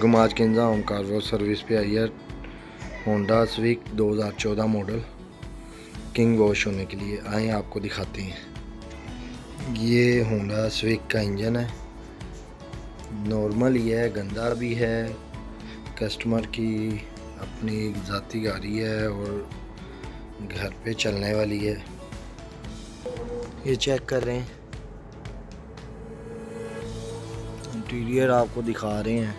अस्सलामुअलैकुम। आज Kinza home car wash service पे आई है होंडा स्विक 2014 मॉडल किंग वॉश होने के लिए। आए आपको दिखाते हैं। ये होंडा स्विक का इंजन है, नॉर्मल ही है, गंदा भी है। कस्टमर की अपनी ज़ाती गाड़ी है और घर पे चलने वाली है। ये चेक कर रहे हैं, इंटीरियर आपको दिखा रहे हैं।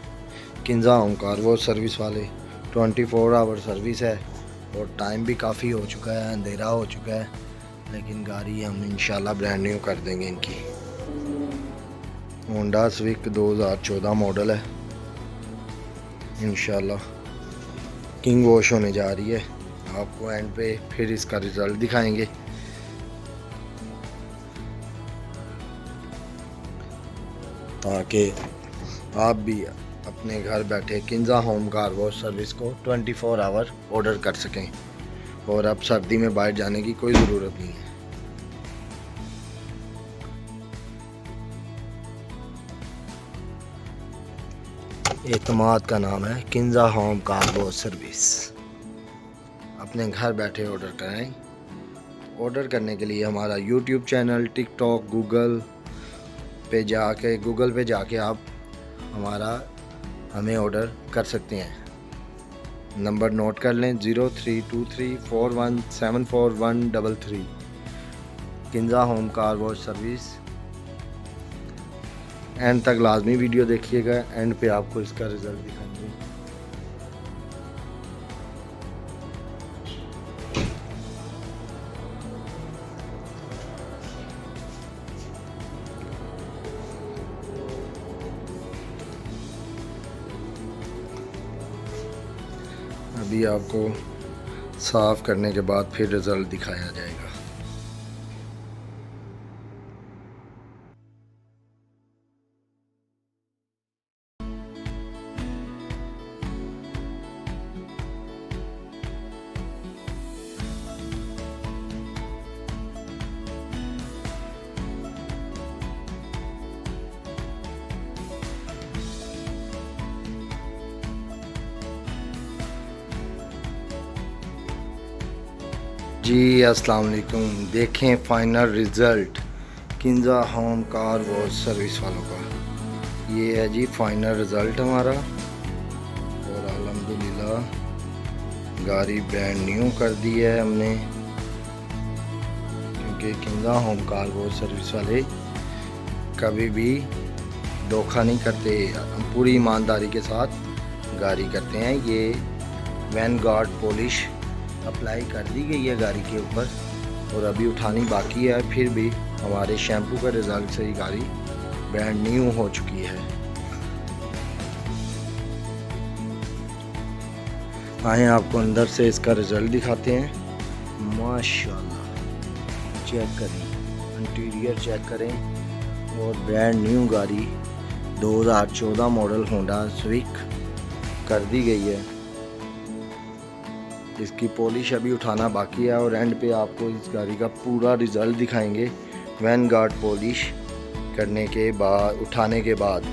Kinza home car wash service वाले 24 आवर सर्विस है और टाइम भी काफ़ी हो चुका है, अंधेरा हो चुका है, लेकिन गाड़ी हम इंशाल्लाह ब्रांड न्यू कर देंगे इनकी। होंडा स्विक 2014 मॉडल है, इंशाल्लाह किंग वॉश होने जा रही है। आपको एंड पे फिर इसका रिज़ल्ट दिखाएंगे। ताकि आप भी अपने घर बैठे Kinza home car wash service को 24 आवर ऑर्डर कर सकें और अब सर्दी में बाहर जाने की कोई ज़रूरत नहीं है। एतमाद का नाम है Kinza home car wash service. अपने घर बैठे ऑर्डर करें। ऑर्डर करने के लिए हमारा यूट्यूब चैनल, टिकटॉक, गूगल पे जाके आप हमें ऑर्डर कर सकते हैं। नंबर नोट कर लें 032341744133। Kinza home car wash service. And तक लाजमी वीडियो देखिएगा, एंड पे आपको इसका रिज़ल्ट दिखाएंगे। अभी आपको साफ़ करने के बाद फिर रिज़ल्ट दिखाया जाएगा। जी अस्सलाम वालेकुम। देखें final result Kinza home car wash service वालों का। ये है जी फाइनल रिज़ल्ट हमारा, और अल्हम्दुलिल्लाह गाड़ी ब्रांड न्यू कर दी है हमने, क्योंकि Kinza home car wash service वाले कभी भी धोखा नहीं करते, हम पूरी ईमानदारी के साथ गाड़ी करते हैं। ये वैनगार्ड पॉलिश अप्लाई कर दी गई है गाड़ी के ऊपर और अभी उठानी बाकी है। फिर भी हमारे शैम्पू का रिज़ल्ट से ही गाड़ी ब्रांड न्यू हो चुकी है। आए आपको अंदर से इसका रिज़ल्ट दिखाते हैं। माशाल्लाह, चेक करें, इंटीरियर चेक करें, और ब्रांड न्यू गाड़ी 2014 मॉडल होंडा स्विक कर दी गई है। इसकी पॉलिश अभी उठाना बाकी है और एंड पे आपको इस गाड़ी का पूरा रिज़ल्ट दिखाएंगे वैनगार्ड पॉलिश करने के बाद, उठाने के बाद,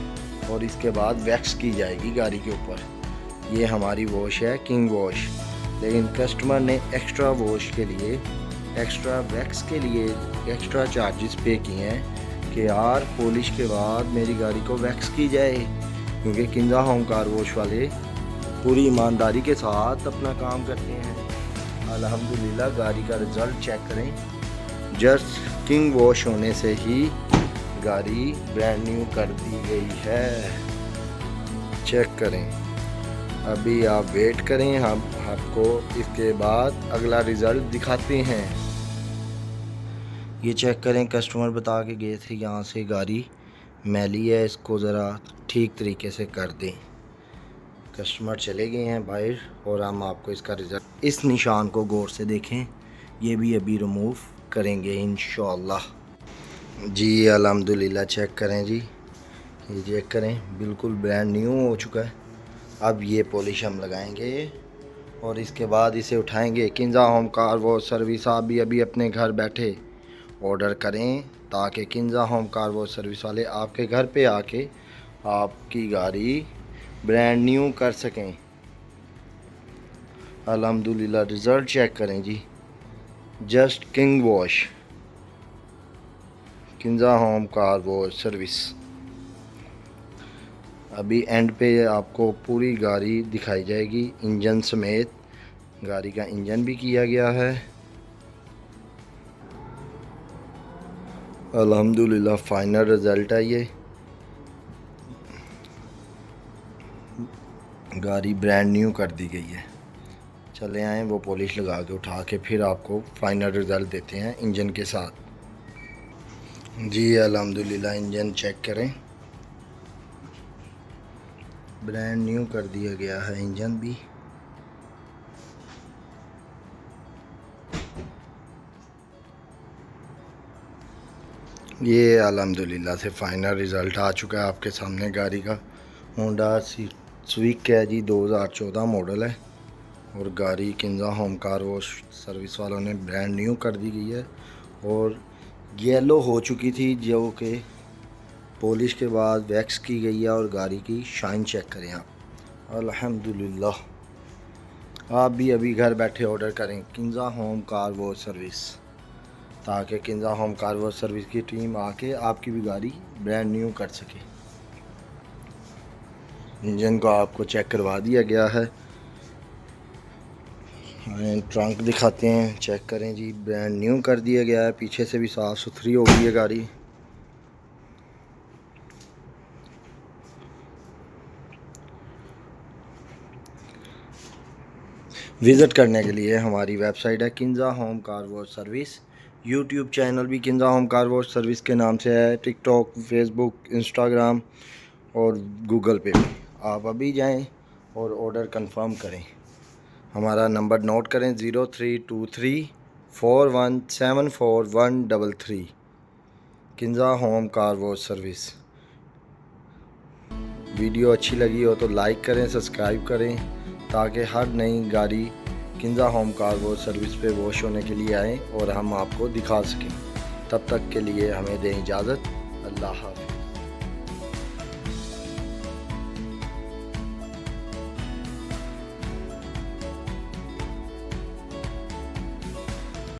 और इसके बाद वैक्स की जाएगी गाड़ी के ऊपर। ये हमारी वॉश है किंग वॉश, लेकिन कस्टमर ने एक्स्ट्रा वॉश के लिए, एक्स्ट्रा वैक्स के लिए एक्स्ट्रा चार्जेस पे किए हैं कि यार पॉलिश के बाद मेरी गाड़ी को वैक्स की जाए, क्योंकि किंजा होम कार वॉश वाले पूरी ईमानदारी के साथ अपना काम करते हैं। अल्हम्दुलिल्लाह गाड़ी का रिज़ल्ट चेक करें। जस्ट किंग वॉश होने से ही गाड़ी ब्रांड न्यू कर दी गई है। चेक करें, अभी आप वेट करें, हम आपको इसके बाद अगला रिज़ल्ट दिखाते हैं। ये चेक करें, कस्टमर बता के गए थे यहाँ से गाड़ी मैली है, इसको ज़रा ठीक तरीके से कर दें। कस्टमर चले गए हैं बाहर और हम आपको इसका रिज़ल्ट, इस निशान को गौर से देखें, ये भी अभी रिमूव करेंगे इंशाअल्लाह। जी अल्हम्दुलिल्लाह चेक करें जी, ये चेक करें, बिल्कुल ब्रांड न्यू हो चुका है। अब ये पॉलिश हम लगाएंगे और इसके बाद इसे उठाएंगे। Kinza home car wash service आप भी अभी अपने घर बैठे ऑर्डर करें, ताकि Kinza home car wash service वाले आपके घर पे आके आपकी गाड़ी ब्रांड न्यू कर सकें। अल्हम्दुलिल्लाह रिज़ल्ट चेक करें जी। Just king wash, Kinza home car wash service. अभी एंड पे आपको पूरी गाड़ी दिखाई जाएगी इंजन समेत। गाड़ी का इंजन भी किया गया है। अल्हम्दुलिल्लाह फाइनल रिज़ल्ट है ये। गाड़ी ब्रांड न्यू कर दी गई है। चले आएँ वो पॉलिश लगा के उठा के फिर आपको फाइनल रिज़ल्ट देते हैं इंजन के साथ। जी अल्हम्दुलिल्लाह इंजन चेक करें, ब्रांड न्यू कर दिया गया है इंजन भी। ये अल्हम्दुलिल्लाह से फाइनल रिज़ल्ट आ चुका है आपके सामने। गाड़ी का होंडा स्विक है जी, 2014 मॉडल है और गाड़ी Kinza home car wash service वालों ने ब्रांड न्यू कर दी गई है और येलो हो चुकी थी जो कि पॉलिश के बाद वैक्स की गई है। और गाड़ी की शाइन चेक करें आप। अल्हम्दुलिल्लाह आप भी अभी घर बैठे ऑर्डर करें Kinza home car wash service, ताकि Kinza home car wash service की टीम आके आपकी भी गाड़ी ब्रांड न्यू कर सके। इंजन को आपको चेक करवा दिया गया है। ट्रंक दिखाते हैं, चेक करें जी, ब्रांड न्यू कर दिया गया है। पीछे से भी साफ़ सुथरी हो गई है गाड़ी। विज़िट करने के लिए हमारी वेबसाइट है Kinza home car wash service. YouTube channel भी Kinza home car wash service के नाम से है। टिकटॉक, फेसबुक, इंस्टाग्राम और गूगल पे भी। आप अभी जाएं और ऑर्डर कंफर्म करें। हमारा नंबर नोट करें 032341744133। Kinza home car wash service. Video अच्छी लगी हो तो लाइक करें, सब्सक्राइब करें, ताकि हर नई गाड़ी Kinza home car wash service पे वॉश होने के लिए आए और हम आपको दिखा सकें। तब तक के लिए हमें दें इजाज़त। अल्लाह हाफ़िज़।